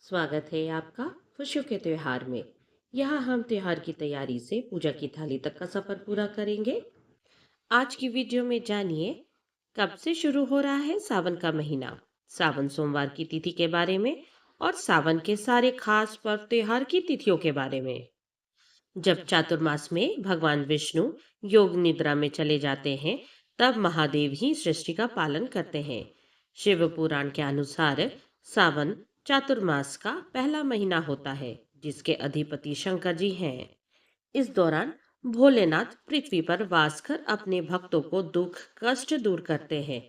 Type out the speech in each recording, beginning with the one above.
स्वागत है आपका खुशियों के त्योहार में। यहाँ हम त्योहार की तैयारी से पूजा की थाली तक का सफर पूरा करेंगे। आज की वीडियो में जानिए कब से शुरू हो रहा है सावन का महीना, सावन सोमवार की तिथि के बारे में और सावन के सारे खास पर्व त्योहार की तिथियों के बारे में। जब चातुर्मास में भगवान विष्णु योग निद्रा में चले जाते हैं, तब महादेव ही सृष्टि का पालन करते हैं। शिव पुराण के अनुसार सावन चातुर्मास का पहला महीना होता है, जिसके अधिपति शंकर जी हैं। इस दौरान भोलेनाथ पृथ्वी पर वास कर अपने भक्तों को दुख कष्ट दूर करते हैं।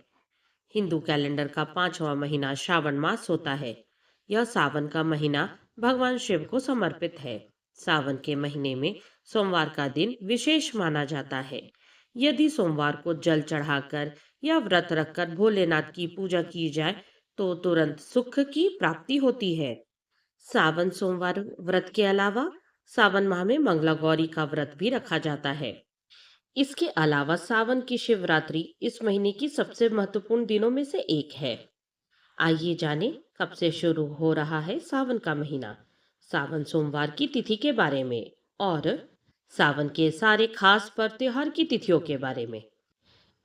हिंदू कैलेंडर का पांचवा महीना श्रावण मास होता है। यह सावन का महीना भगवान शिव को समर्पित है। सावन के महीने में सोमवार का दिन विशेष माना जाता है। यदि सोमवार को जल चढ़ाकर या व्रत रखकर भोलेनाथ की पूजा की जाए तो तुरंत सुख की प्राप्ति होती है। सावन सोमवार व्रत के अलावा सावन माह में मंगला गौरी का व्रत भी रखा जाता है। इसके अलावा सावन की शिवरात्रि इस महीने की सबसे महत्वपूर्ण दिनों में से एक है। आइए जानें कब से शुरू हो रहा है सावन का महीना, सावन सोमवार की तिथि के बारे में और सावन के सारे खास पर्व त्योहार की तिथियों के बारे में।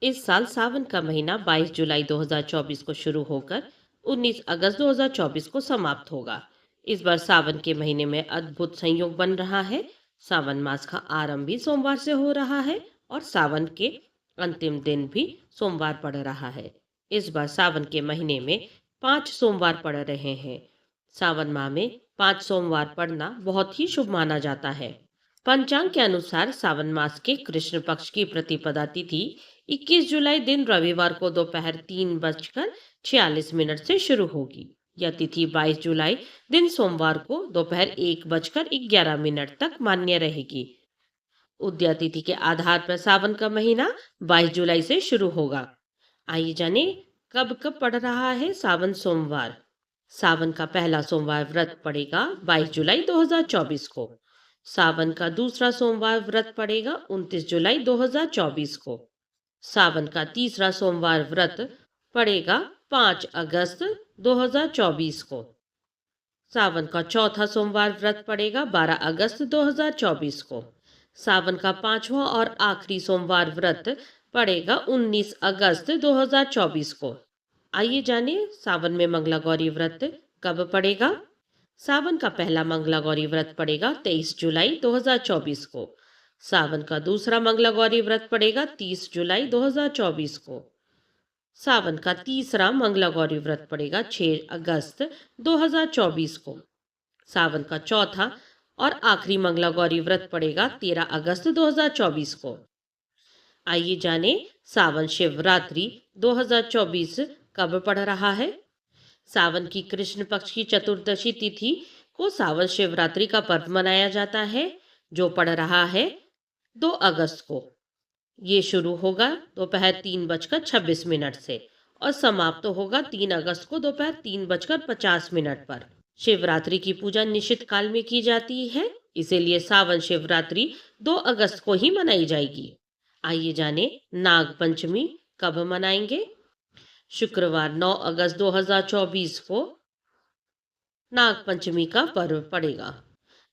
इस साल सावन का महीना 22 जुलाई 2024 को शुरू होकर 19 अगस्त 2024 को समाप्त होगा। इस बार सावन के महीने में अद्भुत संयोग बन रहा है। सावन मास का आरंभ भी सोमवार से हो रहा है और सावन के अंतिम दिन भी सोमवार पड़ रहा है। इस बार सावन के महीने में 5 सोमवार पड़ रहे हैं। सावन माह में 5 सोमवार पड़ना बहुत ही शुभ माना जाता है। पंचांग के अनुसार सावन मास के कृष्ण पक्ष की प्रतिपदा तिथि 21 जुलाई दिन रविवार को दोपहर 3:46 से शुरू होगी। यह तिथि 22 जुलाई दिन सोमवार को दोपहर 1:11 तक मान्य रहेगी। उदया तिथि के आधार पर सावन का महीना 22 जुलाई से शुरू होगा। आइए जाने कब कब पड़ रहा है सावन सोमवार। सावन का पहला सोमवार व्रत पड़ेगा 22 जुलाई 2024 को। सावन का दूसरा सोमवार व्रत पड़ेगा 29 जुलाई 2024 को। सावन का तीसरा सोमवार व्रत पड़ेगा 5 अगस्त 2024 को। सावन का चौथा सोमवार व्रत पड़ेगा 12 अगस्त 2024 को। सावन का पांचवा और आखिरी सोमवार व्रत पड़ेगा 19 अगस्त 2024 को। आइए जानिए सावन में मंगला गौरी व्रत कब पड़ेगा। सावन का पहला मंगला गौरी व्रत पड़ेगा 23 जुलाई 2024 को। सावन का दूसरा मंगला गौरी व्रत पड़ेगा 30 जुलाई 2024 को। सावन का तीसरा मंगला गौरी व्रत पड़ेगा 6 अगस्त 2024 को। सावन का चौथा और आखिरी मंगला गौरी व्रत पड़ेगा 13 अगस्त 2024 को। आइए जाने सावन शिवरात्रि 2024 कब पड़ रहा है। सावन की कृष्ण पक्ष की चतुर्दशी तिथि को सावन शिवरात्रि का पर्व मनाया जाता है, जो पड़ रहा है 2 अगस्त को। ये शुरू होगा दोपहर 3:26 से और समाप्त होगा 3 अगस्त को दोपहर 3:50 पर। शिवरात्रि की पूजा निश्चित काल में की जाती है, इसीलिए सावन शिवरात्रि 2 अगस्त को ही मनाई जाएगी। आइए जाने नाग पंचमी कब मनाएंगे। शुक्रवार 9 अगस्त 2024 को नाग पंचमी का पर्व पड़ेगा।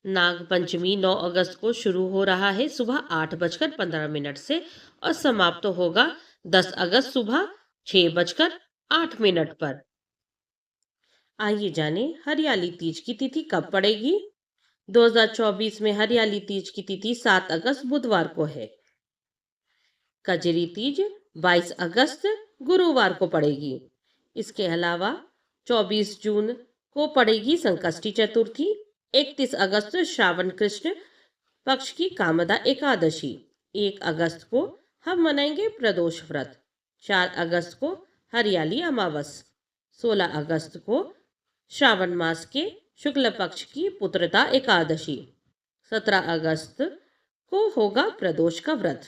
नाग पंचमी 9 अगस्त को शुरू हो रहा है सुबह 8:15 से और समाप्त होगा 10 अगस्त सुबह 6:08 पर। आइए जाने हरियाली तीज की तिथि कब पड़ेगी। 2024 में हरियाली तीज की तिथि 7 अगस्त बुधवार को है। कजरी तीज 22 अगस्त गुरुवार को पड़ेगी। इसके अलावा 24 जून को पड़ेगी संकष्टी चतुर्थी। 31 अगस्त श्रावण कृष्ण पक्ष की कामदा एकादशी। 1 अगस्त को हम मनाएंगे प्रदोष व्रत। 4 अगस्त को हरियाली अमावस। 16 अगस्त को श्रावण मास के शुक्ल पक्ष की पुत्रदा एकादशी। 17 अगस्त को होगा प्रदोष का व्रत।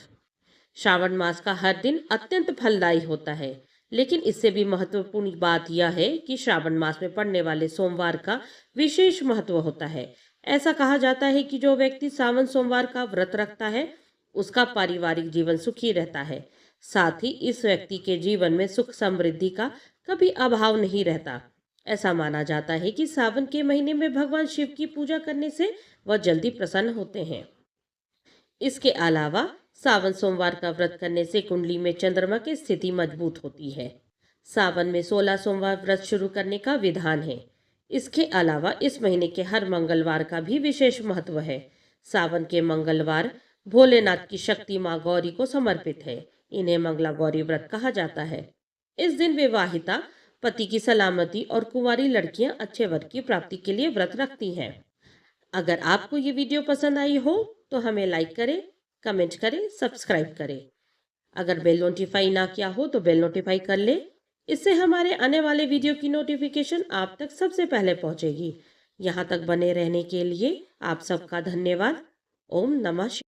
श्रावण मास का हर दिन अत्यंत फलदायी होता है, लेकिन इससे भी महत्वपूर्ण बात यह है कि श्रावण मास में पड़ने वाले सोमवार का विशेष महत्व होता है। ऐसा कहा जाता है कि जो व्यक्ति सावन सोमवार का व्रत रखता है, उसका पारिवारिक जीवन सुखी रहता है। साथ ही इस व्यक्ति के जीवन में सुख समृद्धि का कभी अभाव नहीं रहता। ऐसा माना जाता है कि सावन के महीने में भगवान शिव की पूजा करने से वह जल्दी प्रसन्न होते हैं। इसके अलावा सावन सोमवार का व्रत करने से कुंडली में चंद्रमा की स्थिति मजबूत होती है। सावन में 16 सोमवार व्रत शुरू करने का विधान है। इसके अलावा इस महीने के हर मंगलवार का भी विशेष महत्व है। सावन के मंगलवार भोलेनाथ की शक्ति माँ गौरी को समर्पित है। इन्हें मंगला गौरी व्रत कहा जाता है। इस दिन विवाहिता पति की सलामती और कुंवारी लड़कियां अच्छे वर की प्राप्ति के लिए व्रत रखती हैं। अगर आपको ये वीडियो पसंद आई हो तो हमें लाइक करें, कमेंट करें, सब्सक्राइब करें। अगर बेल नोटिफाई ना किया हो तो बेल नोटिफाई कर लें। इससे हमारे आने वाले वीडियो की नोटिफिकेशन आप तक सबसे पहले पहुंचेगी। यहाँ तक बने रहने के लिए आप सबका धन्यवाद। ओम नमः शिवाय।